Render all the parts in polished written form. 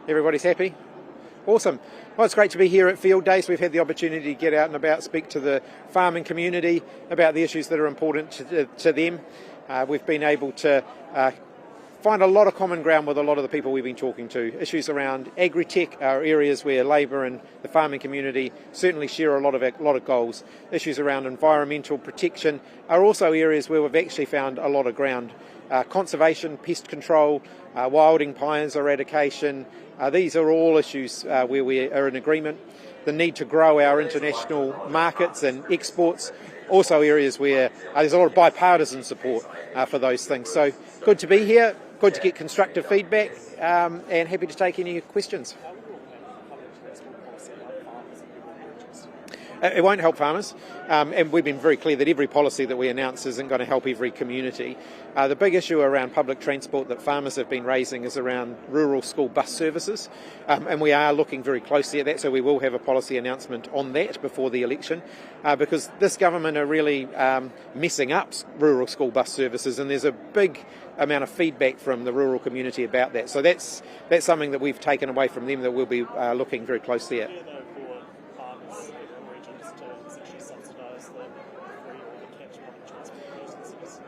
Everybody's happy? Awesome. Well, it's great to be here at Fieldays. We've had the opportunity to get out and about, speak to the farming community about the issues that are important to them. We've been able to find a lot of common ground with a lot of the people we've been talking to. Issues around agri-tech are areas where Labour and the farming community certainly share a lot of goals. Issues around environmental protection are also areas where we've actually found a lot of ground. Conservation, pest control, wilding pines eradication, these are all issues where we are in agreement. The need to grow our international markets and exports, also areas where there's a lot of bipartisan support for those things. So good to be here, good to get constructive feedback, and happy to take any questions. It won't help farmers, and we've been very clear that every policy that we announce isn't going to help every community. The big issue around public transport that farmers have been raising is around rural school bus services, and we are looking very closely at that, so we will have a policy announcement on that before the election, because this government are really messing up rural school bus services, and there's a big amount of feedback from the rural community about that. So that's something that we've taken away from them that we'll be looking very closely at.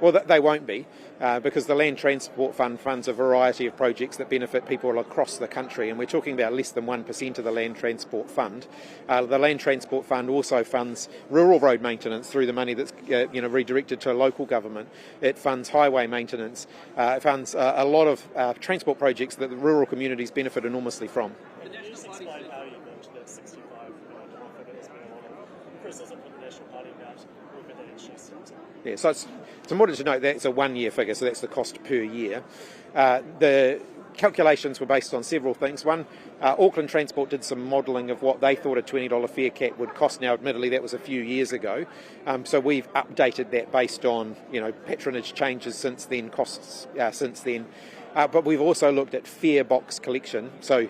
Well, they won't be, because the Land Transport Fund funds a variety of projects that benefit people across the country, and we're talking about less than 1% of the Land Transport Fund. The Land Transport Fund also funds rural road maintenance through the money that's redirected to local government. It funds highway maintenance. It funds a lot of transport projects that the rural communities benefit enormously from. Yeah, so it's important to note that's a one-year figure, so that's the cost per year. The calculations were based on several things. One, Auckland Transport did some modelling of what they thought a $20 fare cap would cost. Now, admittedly, that was a few years ago, so we've updated that based on patronage changes since then, costs since then. But we've also looked at fare box collection, so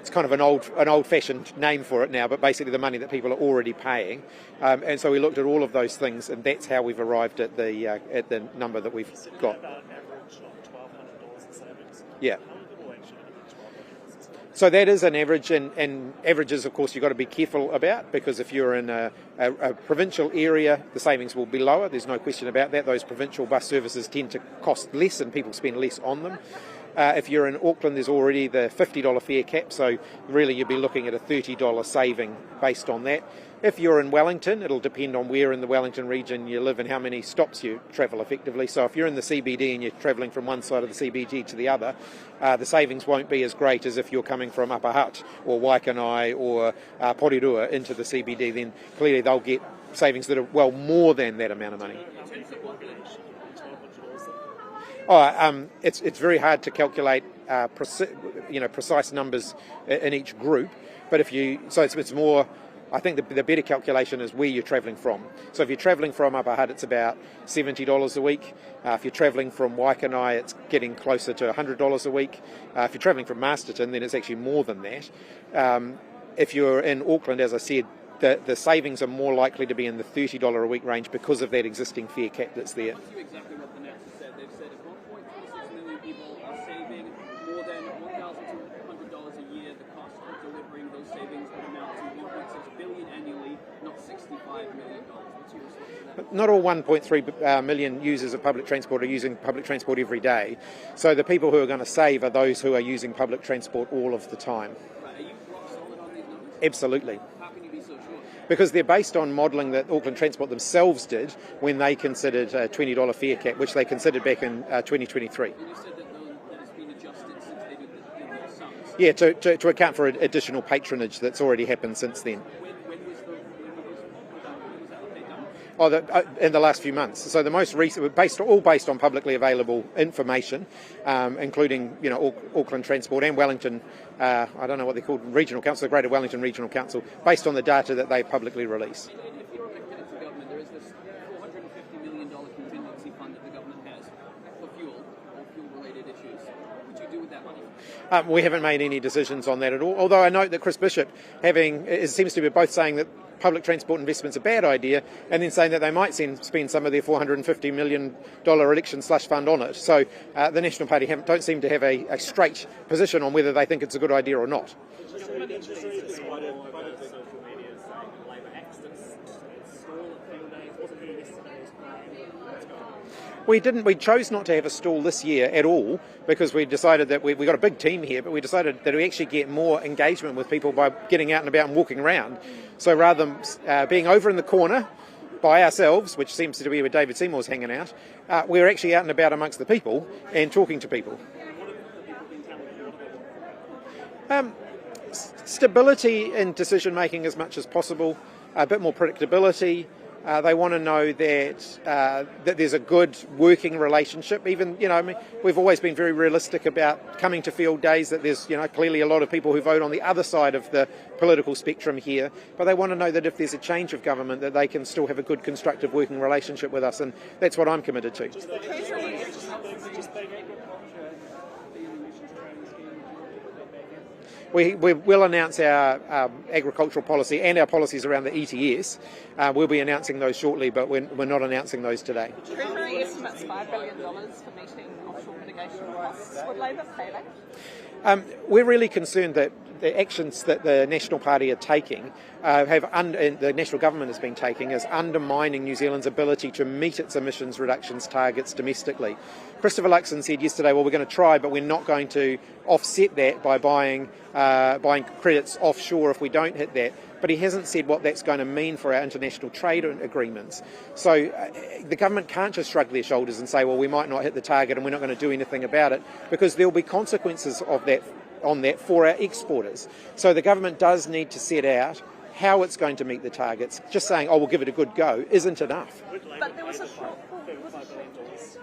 it's kind of an old-fashioned name for it now, but basically the money that people are already paying. And so we looked at all of those things, and that's how we've arrived at the number that we've got. Yeah. So that is an average, and averages, of course, you've got to be careful about, because if you're in a provincial area, the savings will be lower. There's no question about that. Those provincial bus services tend to cost less and people spend less on them. If you're in Auckland, there's already the $50 fare cap, so really you'd be looking at a $30 saving based on that. If you're in Wellington, it'll depend on where in the Wellington region you live and how many stops you travel effectively. So if you're in the CBD and you're travelling from one side of the CBD to the other, the savings won't be as great as if you're coming from Upper Hutt or Waikanai or Porirua into the CBD. Then clearly they'll get savings that are well more than that amount of money. It's very hard to calculate precise numbers in each group, but it's more. I think the better calculation is where you're travelling from. So if you're travelling from Upper Hutt, it's about $70 a week. If you're travelling from Waikanai, it's getting closer to $100 a week. If you're travelling from Masterton, then it's actually more than that. If you're in Auckland, as I said, the savings are more likely to be in the $30 a week range because of that existing fare cap that's there. Exactly what the NAS has said. They've said if 1.46 million people are saving more than $1,200 a year, the cost of delivering those savings would amount to $1.6 billion annually, not $65 million. What's your response to that? Not all 1.3 million users of public transport are using public transport every day. So the people who are going to save are those who are using public transport all of the time. Are you rock solid on these numbers? Absolutely. How can you be so sure? Because they're based on modelling that Auckland Transport themselves did when they considered a $20 fare cap, which they considered back in 2023. And you said that it's been adjusted since they did the sums. Yeah, to account for additional patronage that's already happened since then. When was that update done? In the last few months. So the most recent, based on publicly available information, including Auckland Transport and Wellington. I don't know what they're called, Regional Council, the Greater Wellington Regional Council, based on the data that they publicly release. If you're elected into government, there is this $450 million contingency fund that the government has for fuel or fuel-related issues. What would you do with that money? We haven't made any decisions on that at all. Although I note that Chris Bishop, seems to be both saying that public transport investment's a bad idea, and then saying that they might spend some of their $450 million election slush fund on it. So the National Party don't seem to have a straight position on whether they think it's a good idea or not. We chose not to have a stall this year at all because we decided that we got a big team here, but we decided that we actually get more engagement with people by getting out and about and walking around. So rather than being over in the corner by ourselves, which seems to be where David Seymour's hanging out, we're actually out and about amongst the people and talking to people. Stability in decision making as much as possible, a bit more predictability. They want to know that there's a good working relationship. Even, we've always been very realistic about coming to field days, that there's, clearly a lot of people who vote on the other side of the political spectrum here. But they want to know that if there's a change of government, that they can still have a good constructive working relationship with us. And that's what I'm committed to. We will announce our agricultural policy and our policies around the ETS. We'll be announcing those shortly, but we're not announcing those today. Treasury estimates $5 billion for meeting offshore mitigation costs. Would Labor pay that? We're really concerned that the actions that the National Party are taking, and the National Government has been taking, is undermining New Zealand's ability to meet its emissions reductions targets domestically. Christopher Luxon said yesterday, well, we're going to try, but we're not going to offset that by buying credits offshore if we don't hit that. But he hasn't said what that's going to mean for our international trade agreements. So the government can't just shrug their shoulders and say, well, we might not hit the target and we're not going to do anything about it, because there'll be consequences of that on that for our exporters. So the government does need to set out how it's going to meet the targets. Just saying, oh, we'll give it a good go, isn't enough. But there was a shortfall.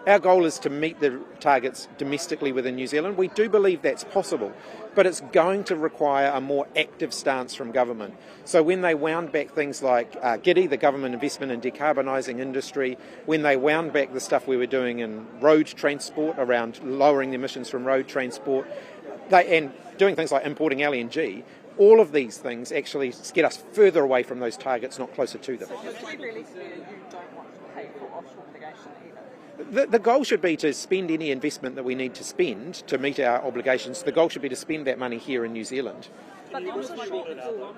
Our goal is to meet the targets domestically within New Zealand. We do believe that's possible, but it's going to require a more active stance from government. So when they wound back things like GIDI, the government investment in decarbonising industry, when they wound back the stuff we were doing in road transport around lowering the emissions from road transport, and doing things like importing LNG, all of these things actually get us further away from those targets, not closer to them. So just to be really clear, you don't want to pay for offshore mitigation either? The goal should be to spend any investment that we need to spend to meet our obligations. The goal should be to spend that money here in New Zealand. But there was a shortfall.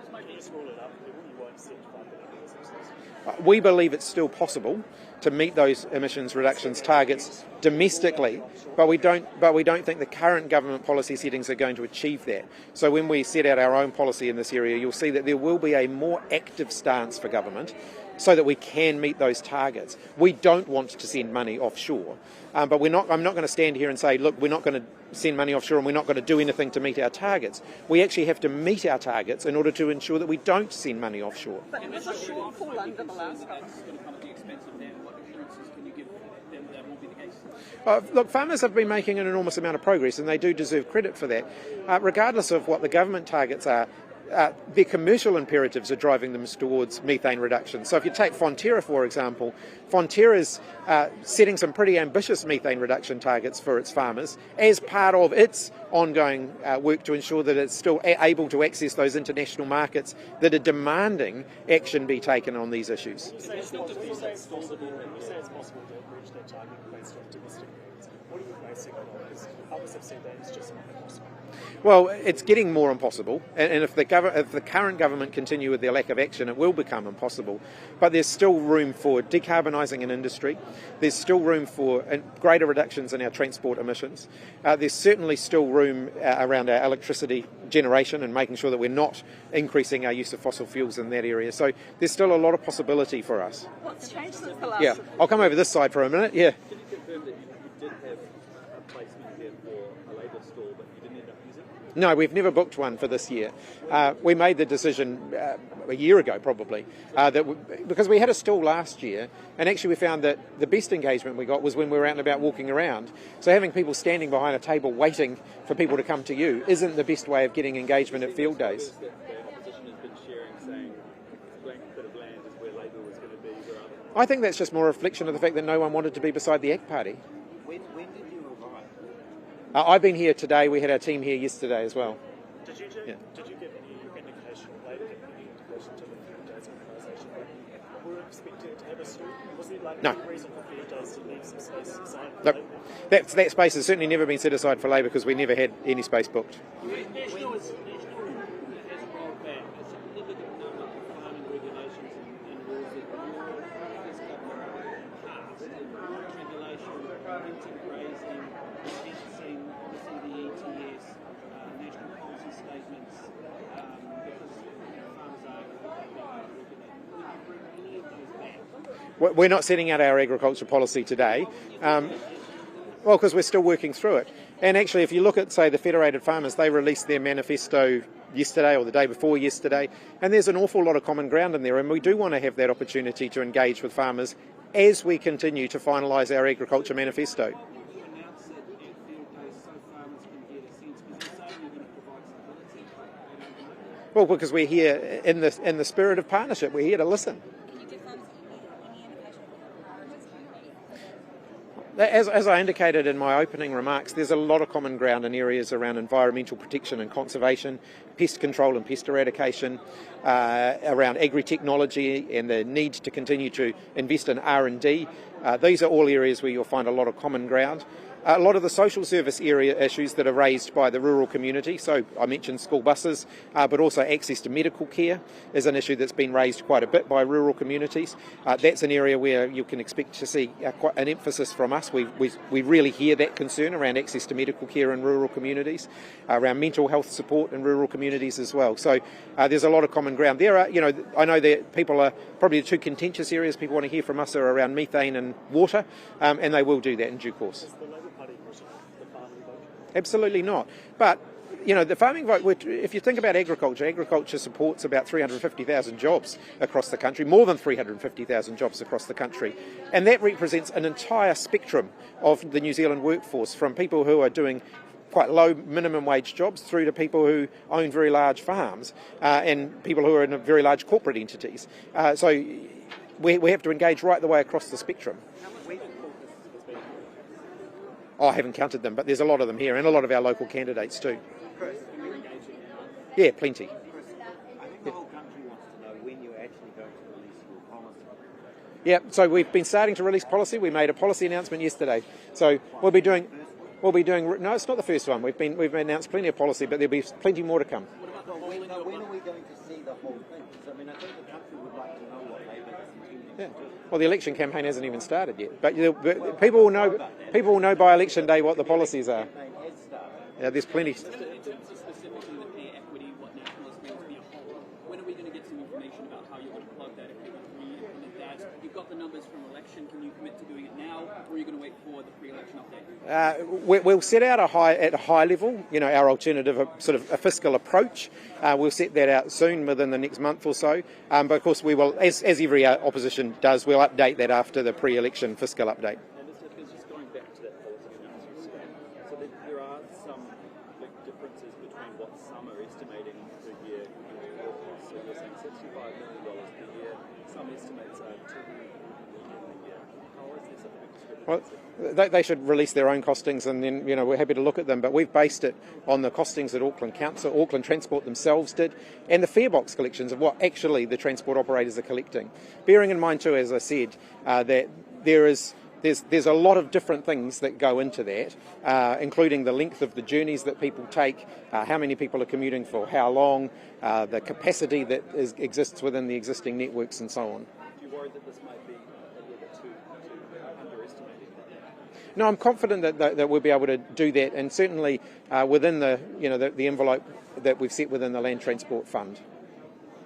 We believe it's still possible to meet those emissions reductions targets domestically, but we don't think the current government policy settings are going to achieve that. So when we set out our own policy in this area, you'll see that there will be a more active stance for government so that we can meet those targets. We don't want to send money offshore, but I'm not going to stand here and say, look, we're not going to send money offshore and we're not going to do anything to meet our targets. We actually have to meet our targets in order to ensure that we don't send money offshore. But there was a shortfall under the last government. Look, farmers have been making an enormous amount of progress and they do deserve credit for that. Regardless of what the government targets are, their commercial imperatives are driving them towards methane reduction. So if you take Fonterra, for example, Fonterra's setting some pretty ambitious methane reduction targets for its farmers as part of its ongoing work to ensure that it's still able to access those international markets that are demanding action be taken on these issues. You say it's possible to reach that target based on domestic needs. What are you basing it on? Because others have said that it's just not possible. Well, it's getting more impossible, and if the current government continue with their lack of action, it will become impossible. But there's still room for decarbonising an industry. There's still room for greater reductions in our transport emissions. There's certainly still room around our electricity generation and making sure that we're not increasing our use of fossil fuels in that area. So there's still a lot of possibility for us. What's changed since the last? Yeah, I'll come over this side for a minute. Yeah. Can you confirm that you did have a placement here for a Labour stall, but you didn't end up using it? No, we've never booked one for this year. We made the decision a year ago, probably, because we had a stall last year, and actually we found that the best engagement we got was when we were out and about walking around. So having people standing behind a table waiting for people to come to you isn't the best way of getting engagement at field days. The opposition has been sharing, saying a blank bit of land is where Labour was going to be. I think that's just more a reflection of the fact that no one wanted to be beside the ACT Party. When did you arrive? I've been here today. We had our team here yesterday as well. Did you get any indication, or Labour get any indication to the field days on expect to have a stall? Was there like No. a reason for Fieldays to leave some space aside for Nope. Labour? That space has certainly never been set aside for Labour because we never had any space booked. National has rolled back a significant number of farming regulations and rules that this government passed. Regulation, intensive grazing, fencing, obviously the ETS, national policy statements, because farmers are regulated. Will you bring any of those back? We're not setting out our agriculture policy today. Well, because we're still working through it. And actually, if you look at, say, the Federated Farmers, they released their manifesto yesterday or the day before yesterday, and there's an awful lot of common ground in there, and we do want to have that opportunity to engage with farmers as we continue to finalise our agriculture manifesto. You announce it at Fieldays so farmers can get a sense, because you're saying you're going to provide stability, but they don't know. Well, because we're here in the spirit of partnership, we're here to listen. Can you give us any indication of what the priorities might be? As I indicated in my opening remarks, there's a lot of common ground in areas around environmental protection and conservation, pest control and pest eradication, around agri-technology and the need to continue to invest in R&D. These are all areas where you'll find a lot of common ground. A lot of the social service area issues that are raised by the rural community, so I mentioned school buses, but also access to medical care is an issue that's been raised quite a bit by rural communities. That's an area where you can expect to see quite an emphasis from us. We really hear that concern around access to medical care in rural communities, around mental health support in rural communities as well. So there's a lot of common ground. There are, I know that people are probably the two contentious areas people want to hear from us are around methane and water, and they will do that in due course. Is the Labour Party pushing the farming vote? Absolutely not. But, the farming vote, if you think about agriculture supports about 350,000 jobs across the country, more than 350,000 jobs across the country. And that represents an entire spectrum of the New Zealand workforce, from people who are doing quite low minimum wage jobs through to people who own very large farms and people who are in very large corporate entities. So we have to engage right the way across the spectrum. I haven't counted them, but there's a lot of them here, and a lot of our local candidates too. Chris, Yeah, plenty. I think the whole country wants to know when you're actually going to release your policy. Yeah, so we've been starting to release policy. We made a policy announcement yesterday. So we'll be doing. No, it's not the first one. We've announced plenty of policy, but there'll be plenty more to come. Well, when are we going to see the whole thing? Because, I think the country would like to know what Labour is intending Yeah. to do. Well, the election campaign hasn't even started yet, but people will know. People will know by election day what the policies are. Campaign has started. Yeah, there's plenty. In terms of specifically the pay equity, what nationalists feel to be a whole, when are we going to get some information about how you're going to plug that, if you're going to re-implement that? You've got the numbers from election. Can you commit to doing it now, or are you going to wait for the pre-election update? We'll set out at a high level, our alternative, sort of a fiscal approach. We'll set that out soon, within the next month or so. But of course, we will, as every opposition does, we'll update that after the pre-election fiscal update. And this is just going back to that policy announcement today. So there are some big differences between what some are estimating per year in fuel costs. So you're saying $65 million per year. Some estimates are $2 million a year. How is there such a big discrepancy? Well, they should release their own costings, and then we're happy to look at them. But we've based it on the costings that Auckland Transport themselves did, and the fare box collections of what actually the transport operators are collecting. Bearing in mind too, as I said, that there's a lot of different things that go into that, including the length of the journeys that people take, how many people are commuting for how long, the capacity that exists within the existing networks, and so on. Do you worry that this might be a little bit too underestimating that? No, I'm confident that we'll be able to do that, and certainly within the the envelope that we've set within the Land Transport Fund.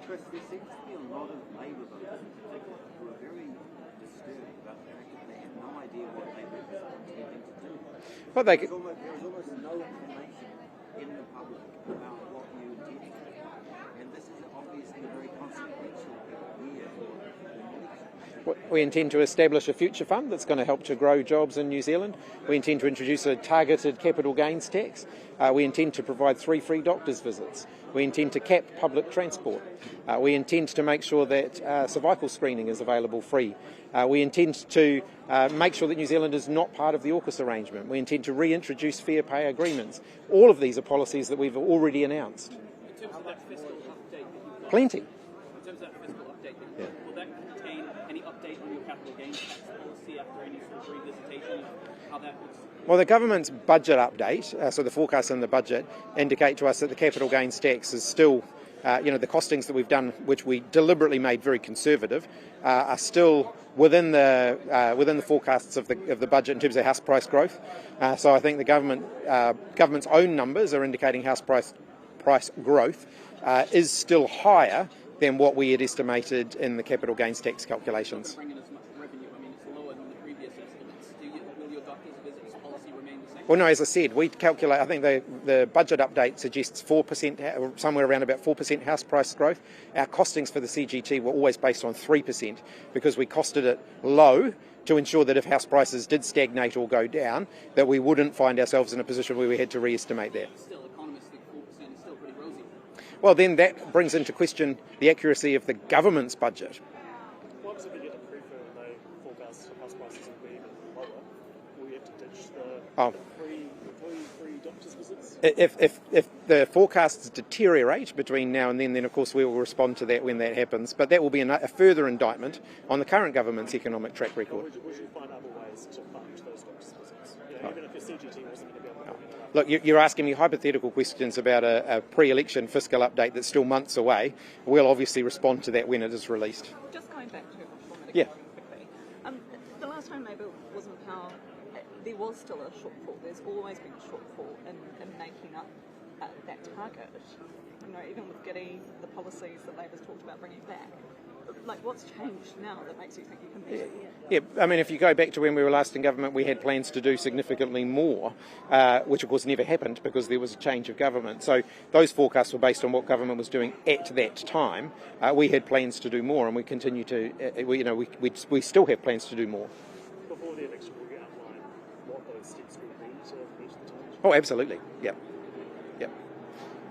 Chris, there seems to be a lot of Labour voters in particular who are very disturbed about the fact that they have no idea what Labour is intending to do. But There is almost no information in the public about what you intend to do. And this is obviously a very consequential year for the election. we intend to establish a future fund that's going to help to grow jobs in New Zealand. We intend to introduce a targeted capital gains tax. We intend to provide 3 free doctors' visits. We intend to cap public transport. We intend to make sure that cervical screening is available free. We intend to make sure that New Zealand is not part of the AUKUS arrangement. We intend to reintroduce fair pay agreements. All of these are policies that we've already announced. In terms of that fiscal update that you've got, Plenty. in terms of that fiscal update that you've got, will that contain any gains tax policy after any sort of revisitation of how that was? Well, the government's budget update, so the forecast in the budget, indicate to us that the capital gains tax is still, the costings that we've done, which we deliberately made very conservative, are still within the forecasts of the budget in terms of house price growth. So I think the government's own numbers are indicating house price growth is still higher than what we had estimated in the capital gains tax calculations. Bringing as much revenue. I mean, it's lower than the previous estimates. Will your doctors' visits policy remain the same? Well, no, as I said, we calculate, I think the budget update suggests 4%, or somewhere around about 4% house price growth. Our costings for the CGT were always based on 3% because we costed it low to ensure that if house prices did stagnate or go down, that we wouldn't find ourselves in a position where we had to re-estimate that. Still, economists think 4% is still pretty rosy. Well, then that brings into question the accuracy of the government's budget. What was it that you had to prove for they forecast house prices will be even lower? Will you have to ditch the free doctor's visits? If the forecasts deteriorate between now and then of course we will respond to that when that happens. But that will be a further indictment on the current government's economic track record. Would you find other ways to fund those doctor's visits? Even if your CGT wasn't going to be able to Look, you're asking me hypothetical questions about a pre-election fiscal update that's still months away. We'll obviously respond to that when it is released. Just going back to offshore Yeah. mitigation quickly. The last time Labour was in power, there was still a shortfall. There's always been a shortfall in making up that target. Even with Giddy, the policies that Labour's talked about bringing back. Like, what's changed now that makes you think you can meet it? Yeah, I mean, if you go back to when we were last in government, we had plans to do significantly more, which of course never happened because there was a change of government. So those forecasts were based on what government was doing at that time. We had plans to do more, and we continue to. We still have plans to do more. Before the election, will you outline what those steps will be to meet the target? Oh, absolutely. Yep.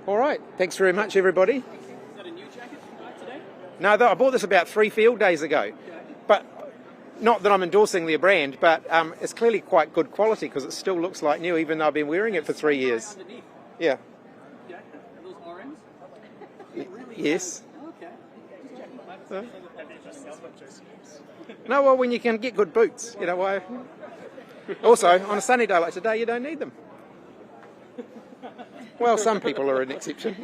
All right. Thanks very much, everybody. Is that a new jacket you got today? No, I bought this about 3 field days ago. But not that I'm endorsing their brand, but it's clearly quite good quality because it still looks like new, even though I've been wearing it for 3 years. Underneath. Yeah. Yeah. Are those RNs? Yes. Okay. Have you just sound like Josie Hughes? No, well, when you can get good boots, why? Also, on a sunny day like today, you don't need them. Well, some people are an exception.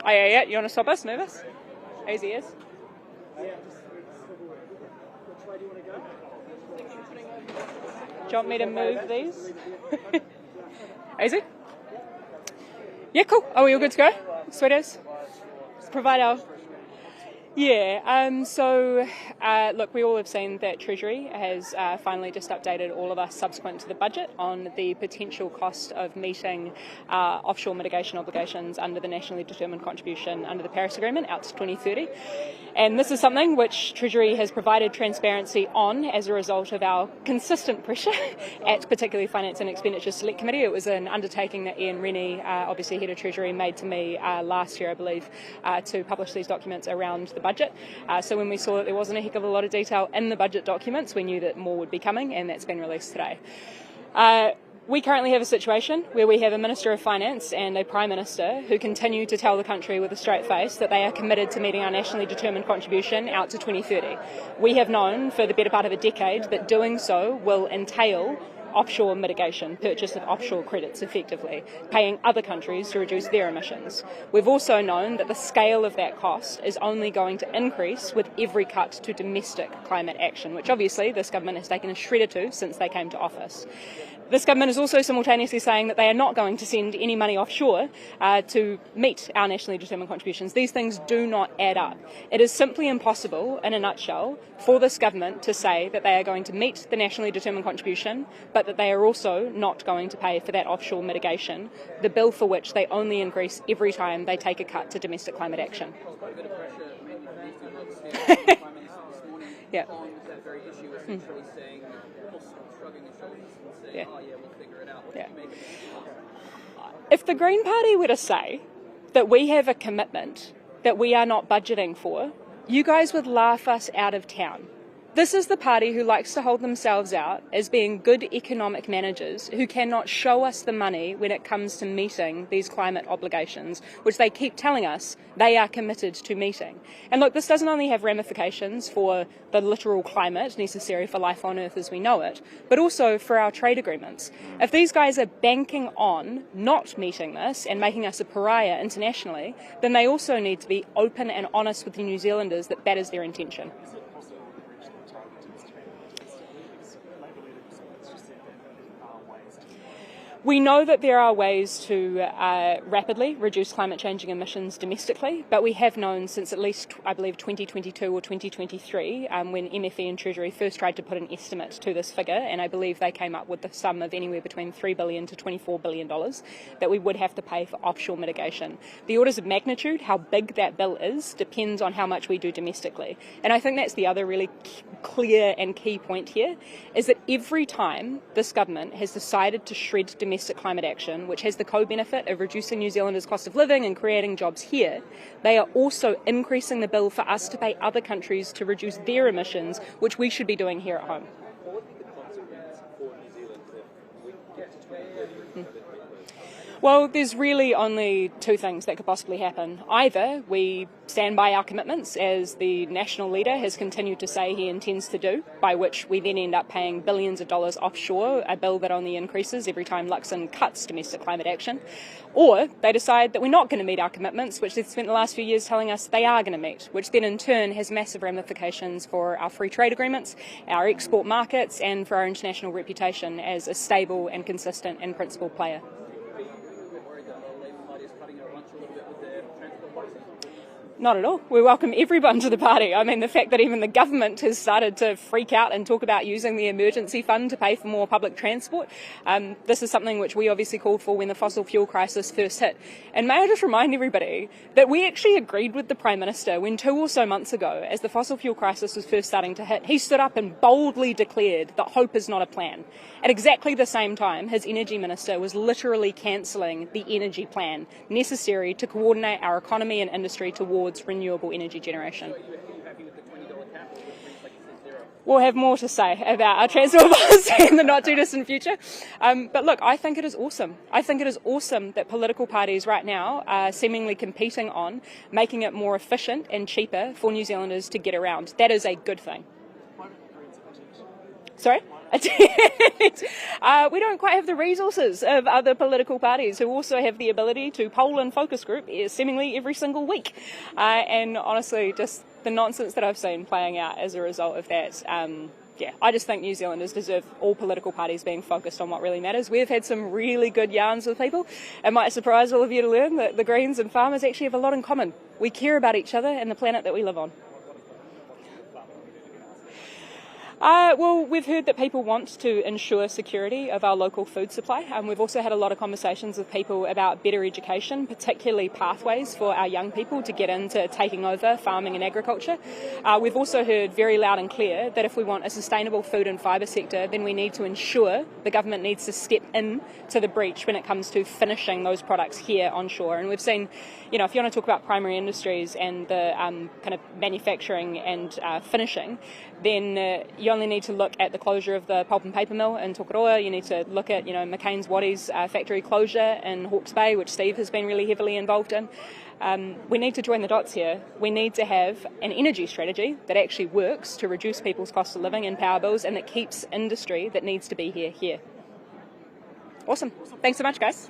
Oh, yeah. You want to stop us? Nervous? Easy as. Do you want me to move these? Easy? Yeah, cool. Are we all good to go? Sweet as? Provide our... Yeah, look, we all have seen that Treasury has finally just updated all of us subsequent to the budget on the potential cost of meeting offshore mitigation obligations under the nationally determined contribution under the Paris Agreement out to 2030. And this is something which Treasury has provided transparency on as a result of our consistent pressure at particularly Finance and Expenditure Select Committee. It was an undertaking that Ian Rennie, obviously Head of Treasury, made to me last year, I believe, to publish these documents around the budget. So when we saw that there wasn't a heck of a lot of detail in the budget documents, we knew that more would be coming, and that's been released today. We currently have a situation where we have a Minister of Finance and a Prime Minister who continue to tell the country with a straight face that they are committed to meeting our nationally determined contribution out to 2030. We have known for the better part of a decade that doing so will entail offshore mitigation, purchase of offshore credits effectively, paying other countries to reduce their emissions. We've also known that the scale of that cost is only going to increase with every cut to domestic climate action, which obviously this government has taken a shred or two since they came to office. This government is also simultaneously saying that they are not going to send any money offshore to meet our nationally determined contributions. These things do not add up. It is simply impossible, in a nutshell, for this government to say that they are going to meet the nationally determined contribution, but that they are also not going to pay for that offshore mitigation, the bill for which they only increase every time they take a cut to domestic climate action. Quite a bit of pressure, mainly from these two blokes here. The Prime Minister this morning Yeah. on that very issue, essentially saying cost of shrugging his and say, Yeah. oh yeah, we'll figure it out. What Yeah. do you make of that? If the Green Party were to say that we have a commitment that we are not budgeting for, you guys would laugh us out of town. This is the party who likes to hold themselves out as being good economic managers who cannot show us the money when it comes to meeting these climate obligations, which they keep telling us they are committed to meeting. And look, this doesn't only have ramifications for the literal climate necessary for life on Earth as we know it, but also for our trade agreements. If these guys are banking on not meeting this and making us a pariah internationally, then they also need to be open and honest with the New Zealanders that that is their intention. We know that there are ways to rapidly reduce climate changing emissions domestically, but we have known since at least, I believe, 2022 or 2023, when MFE and Treasury first tried to put an estimate to this figure, and I believe they came up with the sum of anywhere between $3 billion to $24 billion that we would have to pay for offshore mitigation. The orders of magnitude, how big that bill is, depends on how much we do domestically. And I think that's the other really clear and key point here, is that every time this government has decided to shred domestic climate action, which has the co-benefit of reducing New Zealanders' cost of living and creating jobs here, they are also increasing the bill for us to pay other countries to reduce their emissions, which we should be doing here at home. What would be the consequence for New Zealand if we get to 2030? Well, there's really only two things that could possibly happen. Either we stand by our commitments, as the national leader has continued to say he intends to do, by which we then end up paying billions of dollars offshore, a bill that only increases every time Luxon cuts domestic climate action. Or they decide that we're not going to meet our commitments, which they've spent the last few years telling us they are going to meet, which then in turn has massive ramifications for our free trade agreements, our export markets, and for our international reputation as a stable and consistent and principled player. Not at all. We welcome everyone to the party. I mean, the fact that even the government has started to freak out and talk about using the emergency fund to pay for more public transport, this is something which we obviously called for when the fossil fuel crisis first hit. And may I just remind everybody that we actually agreed with the Prime Minister when 2 or so months ago, as the fossil fuel crisis was first starting to hit, he stood up and boldly declared that hope is not a plan. At exactly the same time, his Energy Minister was literally cancelling the energy plan necessary to coordinate our economy and industry towards renewable energy generation. We'll have more to say about our transport policy in the not too distant future. But look, I think it is awesome. I think it is awesome that political parties right now are seemingly competing on making it more efficient and cheaper for New Zealanders to get around. That is a good thing. Sorry? We don't quite have the resources of other political parties who also have the ability to poll and focus group seemingly every single week. And honestly, just the nonsense that I've seen playing out as a result of that, I just think New Zealanders deserve all political parties being focused on what really matters. We've had some really good yarns with people. It might surprise all of you to learn that the Greens and farmers actually have a lot in common. We care about each other and the planet that we live on. Well, we've heard that people want to ensure security of our local food supply. We've also had a lot of conversations with people about better education, particularly pathways for our young people to get into taking over farming and agriculture. We've also heard very loud and clear that if we want a sustainable food and fibre sector, then we need to ensure the government needs to step in to the breach when it comes to finishing those products here onshore. And we've seen, if you want to talk about primary industries and the kind of manufacturing and finishing, then you only need to look at the closure of the pulp and paper mill in Tokoroa. You need to look at, McCain's Waddy's factory closure in Hawke's Bay, which Steve has been really heavily involved in. We need to join the dots here. We need to have an energy strategy that actually works to reduce people's cost of living and power bills, and that keeps industry that needs to be here. Awesome. Thanks so much, guys.